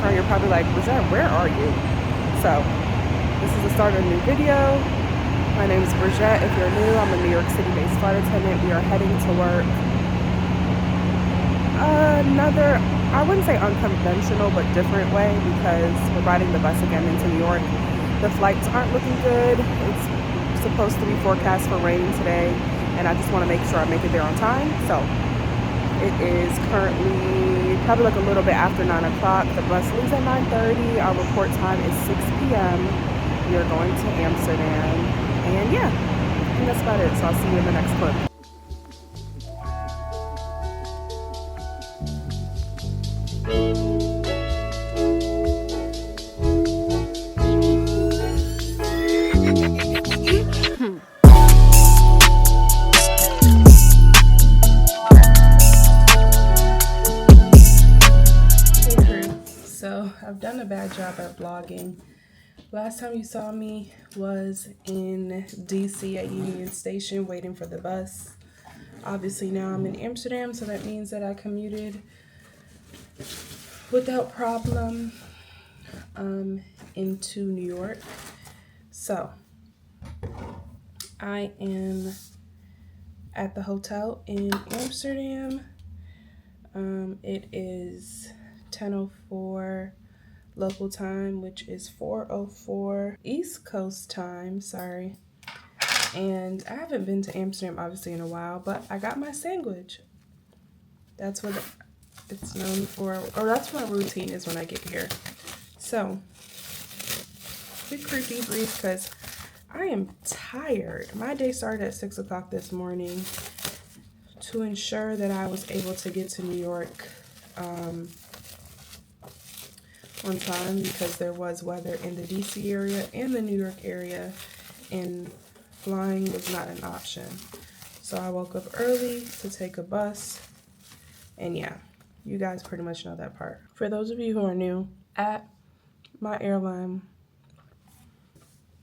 background, you're probably like, Bridgette, where are you? So, this is the start of a new video. My name is Bridgette. If you're new, I'm a New York City-based flight attendant. We are heading to work. Another, I wouldn't say unconventional, but different way, because we're riding the bus again into New York. The flights aren't looking good. It's supposed to be forecast for rain today, and I just want to make sure I make it there on time. So, it is currently probably like a little bit after 9 o'clock. The bus leaves at 9:30. Our report time is 6 p.m. We are going to Amsterdam. And yeah, I think that's about it. So I'll see you in the next clip. So I've done a bad job at vlogging. Last time you saw me was in DC at Union Station waiting for the bus. Obviously now I'm in Amsterdam, so that means that I commuted without problem into New York. So I am at the hotel in Amsterdam. It is 10:04 local time, which is 4:04 East Coast time, sorry. And I haven't been to Amsterdam obviously in a while, but I got my sandwich. That's what it's known for, or that's my routine is when I get here. So, quick debrief because I am tired. My day started at 6 o'clock this morning to ensure that I was able to get to New York on time, because there was weather in the DC area and the New York area, and flying was not an option. So I woke up early to take a bus, and yeah, you guys pretty much know that part. For those of you who are new, at my airline,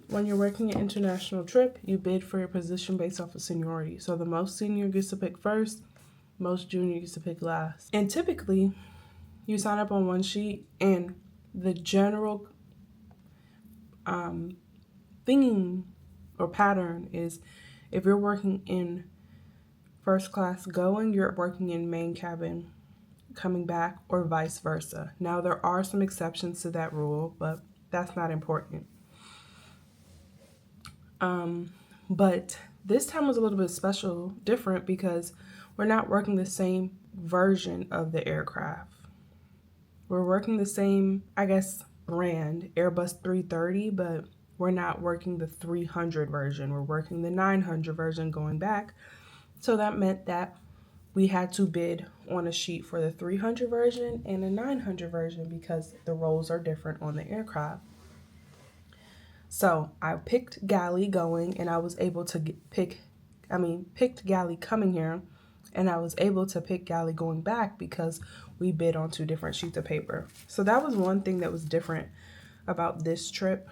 when you're working an international trip, you bid for your position based off of seniority. So the most senior gets to pick first, most junior gets to pick last. And typically, you sign up on one sheet, and the general theme or pattern is if you're working in first class going, you're working in main cabin coming back, or vice versa. Now, there are some exceptions to that rule, but that's not important. But this time was a little bit special, different, because we're not working the same version of the aircraft. We're working the same, I guess, brand, Airbus 330, but we're not working the 300 version. We're working the 900 version going back. So that meant that we had to bid on a sheet for the 300 version and a 900 version because the roles are different on the aircraft. So I picked galley going, and I was able to picked galley coming here, and I was able to pick galley going back because we bid on 2 different sheets of paper. So that was one thing that was different about this trip.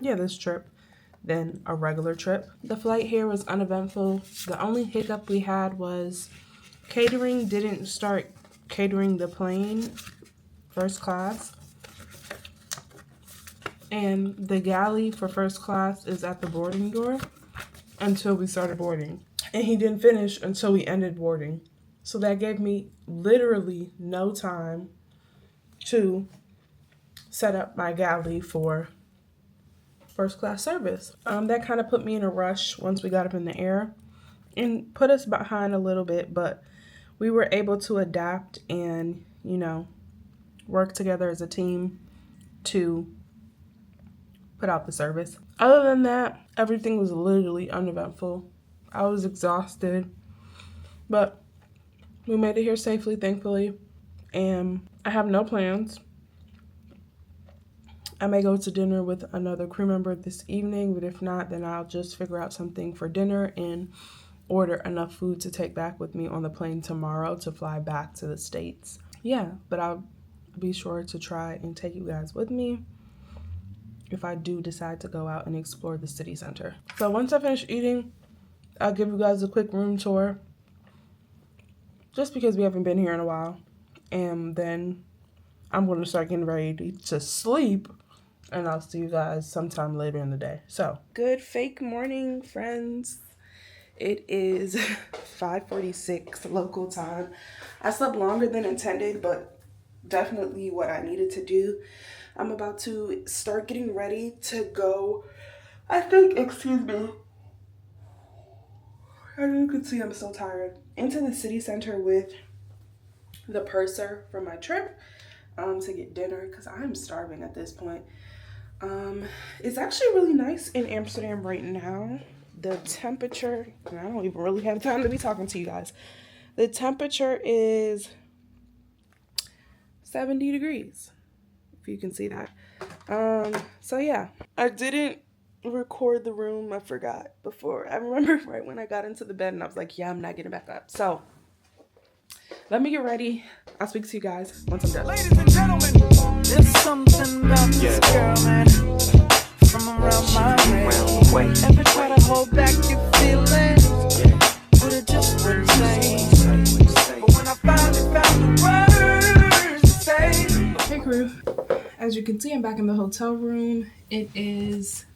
This trip than a regular trip. The flight here was uneventful. The only hiccup we had was catering didn't start catering the plane first class. And the galley for first class is at the boarding door until we started boarding. And he didn't finish until we ended boarding. So that gave me literally no time to set up my galley for first class service. That kind of put me in a rush once we got up in the air and put us behind a little bit, but we were able to adapt and, work together as a team to put out the service. Other than that, everything was literally uneventful. I was exhausted, but we made it here safely, thankfully, and I have no plans. I may go to dinner with another crew member this evening, but if not, then I'll just figure out something for dinner and order enough food to take back with me on the plane tomorrow to fly back to the States. Yeah, but I'll be sure to try and take you guys with me if I do decide to go out and explore the city center. So once I finish eating, I'll give you guys a quick room tour, just because we haven't been here in a while. And then I'm going to start getting ready to sleep, and I'll see you guys sometime later in the day. So, good fake morning, friends. It is 5:46 local time. I slept longer than intended, but definitely what I needed to do. I'm about to start getting ready to go, excuse me. As you can see, I'm so tired. Into the city center with the purser from my trip to get dinner because I'm starving at this point. It's actually really nice in Amsterdam right now. The temperature, and I don't even really have time to be talking to you guys. The temperature is 70 degrees, if you can see that. So yeah, I didn't record the room. I forgot before. I remember right when I got into the bed and I was like, yeah, I'm not getting back up. So let me get ready. I'll speak to you guys once I'm done. Ladies and gentlemen, there's something about this girl, man, from around my way. Ever try to hold back your feelings, but it just wouldn't say. But when I finally found the words to say. Hey crew, as you can see, I'm back in the hotel room. It is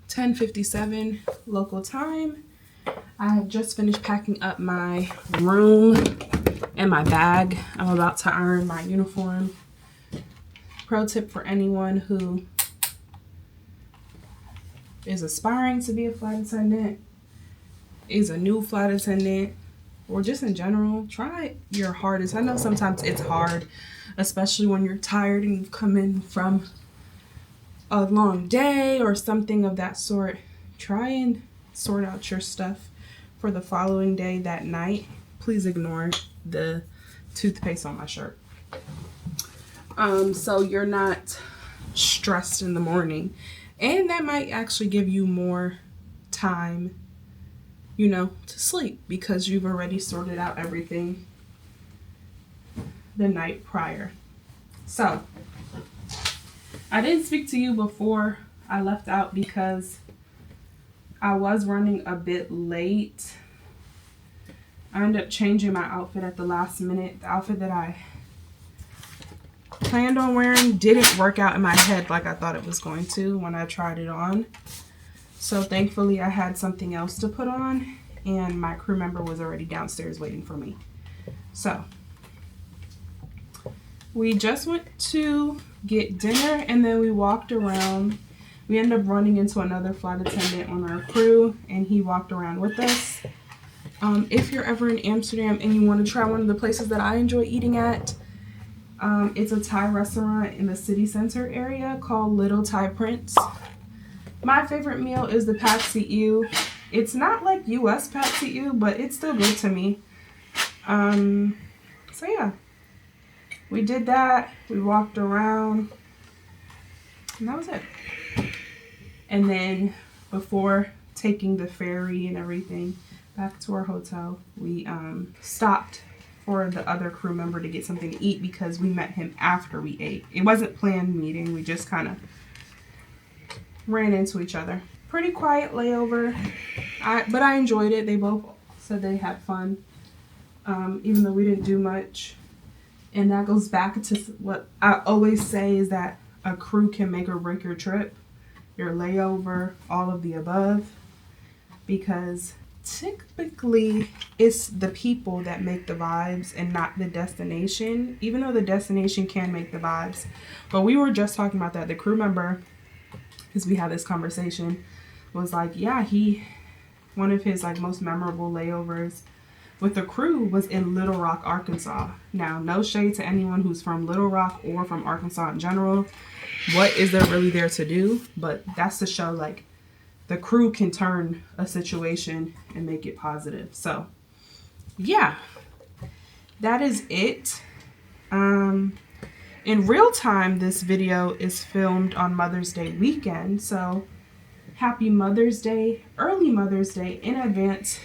10:57 local time. I have just finished packing up my room and my bag. I'm about to iron my uniform. Pro tip for anyone who is aspiring to be a flight attendant, is a new flight attendant, or just in general, try your hardest. I know sometimes it's hard, especially when you're tired and you've come in from a long day or something of that sort. Try and sort out your stuff for the following day that night. Please ignore the toothpaste on my shirt. So you're not stressed in the morning. And that might actually give you more time, to sleep because you've already sorted out everything the night prior. So I didn't speak to you before I left out because I was running a bit late. I ended up changing my outfit at the last minute. The outfit that I planned on wearing didn't work out in my head like I thought it was going to when I tried it on. So thankfully I had something else to put on and my crew member was already downstairs waiting for me. So we just went to get dinner and then we walked around. We ended up running into another flight attendant on our crew and he walked around with us. If you're ever in Amsterdam and you want to try one of the places that I enjoy eating at, it's a Thai restaurant in the city center area called Little Thai Prince. My favorite meal is the pad see ew. It's not like US pad see ew, but it's still good to me. So yeah, we did that. We walked around and that was it. And then before taking the ferry and everything back to our hotel, we stopped for the other crew member to get something to eat because we met him after we ate. It wasn't planned meeting. We just kind of ran into each other. Pretty quiet layover, but I enjoyed it. They both said they had fun, even though we didn't do much. And that goes back to what I always say is that a crew can make or break your trip, your layover, all of the above, because typically it's the people that make the vibes and not the destination, even though the destination can make the vibes. But we were just talking about that. The crew member, because we had this conversation, was like, yeah, one of his most memorable layovers with the crew was in Little Rock, Arkansas. Now, no shade to anyone who's from Little Rock or from Arkansas in general. What is there really there to do? But that's to show the crew can turn a situation and make it positive. So yeah, that is it. In real time, this video is filmed on Mother's Day weekend. So happy Mother's Day, early Mother's Day in advance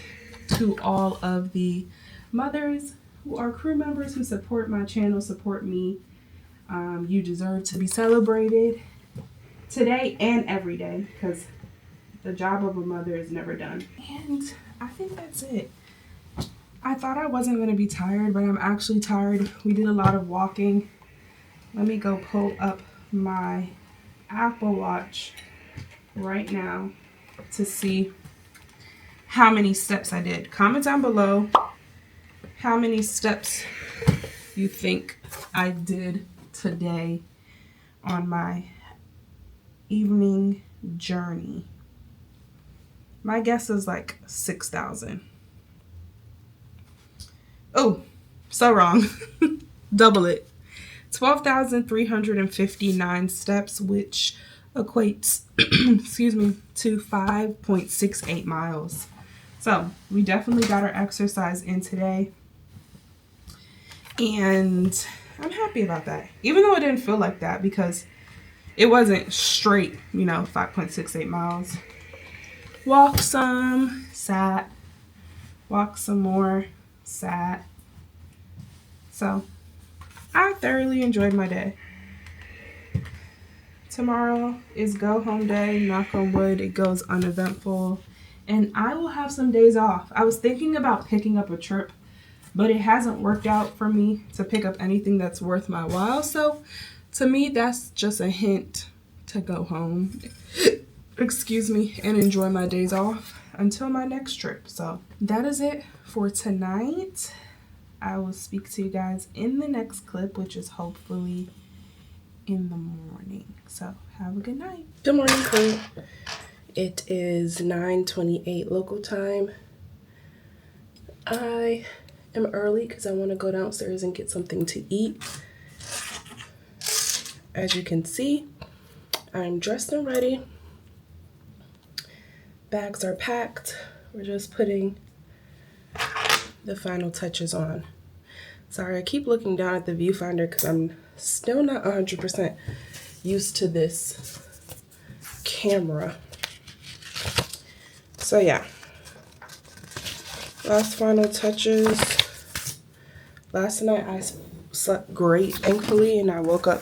to all of the mothers who are crew members who support my channel, support me. You deserve to be celebrated today and every day because the job of a mother is never done. And I think that's it. I thought I wasn't going to be tired, but I'm actually tired. We did a lot of walking. Let me go pull up my Apple Watch right now to see how many steps I did. Comment down below how many steps you think I did today on my evening journey. My guess is like 6,000. Oh, so wrong. Double it. 12,359 steps, which equates, excuse me, to 5.68 miles. So we definitely got our exercise in today. And I'm happy about that. Even though it didn't feel like that because it wasn't straight, 5.68 miles. Walk some, sat. Walk some more, sat. So I thoroughly enjoyed my day. Tomorrow is go home day. Knock on wood, it goes uneventful. And I will have some days off. I was thinking about picking up a trip, but it hasn't worked out for me to pick up anything that's worth my while. So to me, that's just a hint to go home, excuse me, and enjoy my days off until my next trip. So that is it for tonight. I will speak to you guys in the next clip, which is hopefully in the morning. So have a good night. Good morning, crew. It is 9:28 local time. I am early because I want to go downstairs and get something to eat. As you can see, I'm dressed and ready. Bags are packed. We're just putting the final touches on. Sorry, I keep looking down at the viewfinder because I'm still not 100% used to this camera. So yeah, last final touches. Last night I slept great, thankfully, and I woke up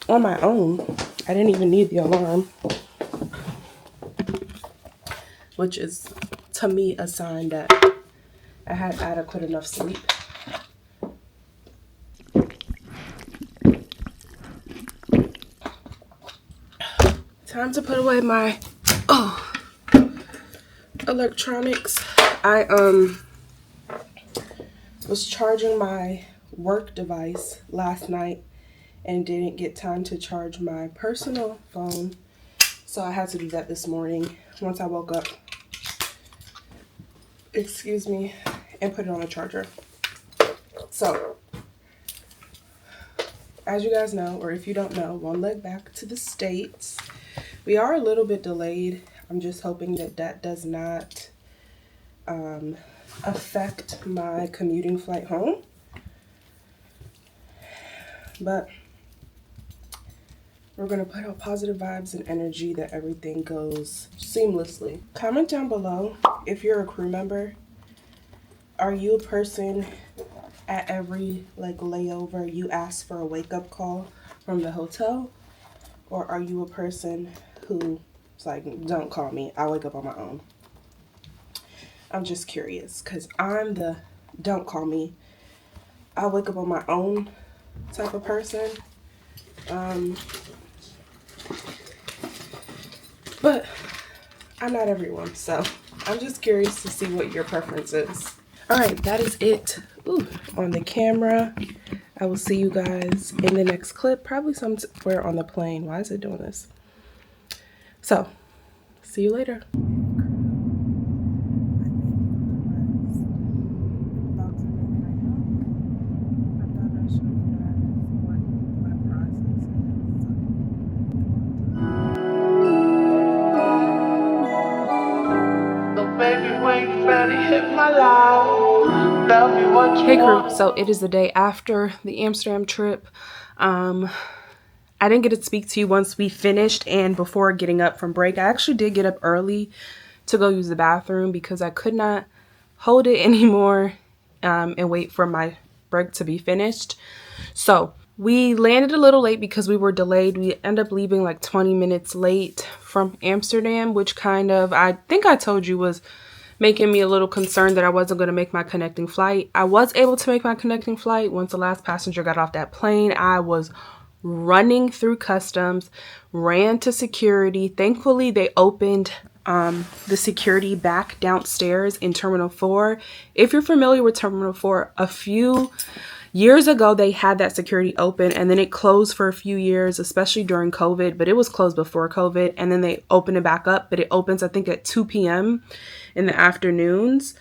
on my own. I didn't even need the alarm, which is to me a sign that I had adequate enough sleep. Time to put away my electronics. I was charging my work device last night and didn't get time to charge my personal phone, so I had to do that this morning once I woke up, excuse me, and put it on the charger. So as you guys know, or if you don't know, one leg back to the States. We are a little bit delayed. I'm just hoping that that does not affect my commuting flight home. But we're going to put out positive vibes and energy that everything goes seamlessly. Comment down below if you're a crew member. Are you a person at every layover you ask for a wake-up call from the hotel? Or are you a person who's like, don't call me, I'll wake up on my own? I'm just curious, because I'm the don't call me, I'll wake up on my own type of person. But I'm not everyone, so I'm just curious to see what your preference is. Alright, that is it on the camera. I will see you guys in the next clip, probably somewhere on the plane. Why is it doing this? So, see you later. Hey crew, so it is the day after the Amsterdam trip. I didn't get to speak to you once we finished and before getting up from break. I actually did get up early to go use the bathroom because I could not hold it anymore and wait for my break to be finished. So we landed a little late because we were delayed. We ended up leaving like 20 minutes late from Amsterdam, which kind of, I think I told you, was making me a little concerned that I wasn't going to make my connecting flight. I was able to make my connecting flight. Once the last passenger got off that plane, I was running through customs, ran to security. Thankfully, they opened the security back downstairs in Terminal 4. If you're familiar with Terminal 4, a few years ago, they had that security open, and then it closed for a few years, especially during COVID, but it was closed before COVID, and then they opened it back up, but it opens, I think, at 2 p.m. in the afternoons.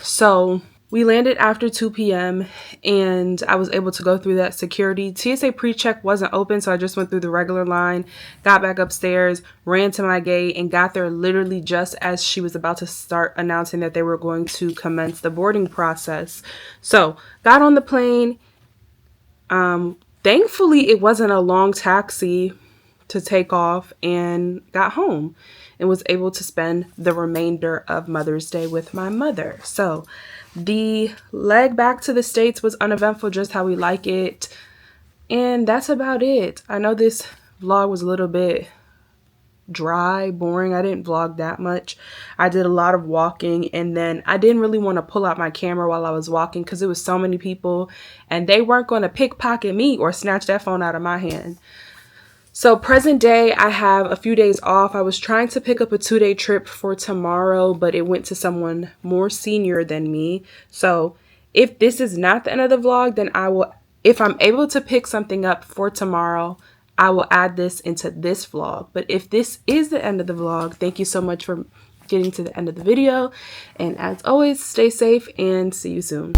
So we landed after 2 p.m. and I was able to go through that security. TSA pre-check wasn't open, so I just went through the regular line, got back upstairs, ran to my gate, and got there literally just as she was about to start announcing that they were going to commence the boarding process. So got on the plane. Thankfully, it wasn't a long taxi to take off, and got home and was able to spend the remainder of Mother's Day with my mother. So the leg back to the States was uneventful, just how we like it. And that's about it. I know this vlog was a little bit dry, boring. I didn't vlog that much. I did a lot of walking, and then I didn't really want to pull out my camera while I was walking because it was so many people and they weren't going to pickpocket me or snatch that phone out of my hand. So present day, I have a few days off. I was trying to pick up a 2-day trip for tomorrow, but it went to someone more senior than me. So if this is not the end of the vlog, then I will, if I'm able to pick something up for tomorrow, I will add this into this vlog. But if this is the end of the vlog, thank you so much for getting to the end of the video. And as always, stay safe and see you soon.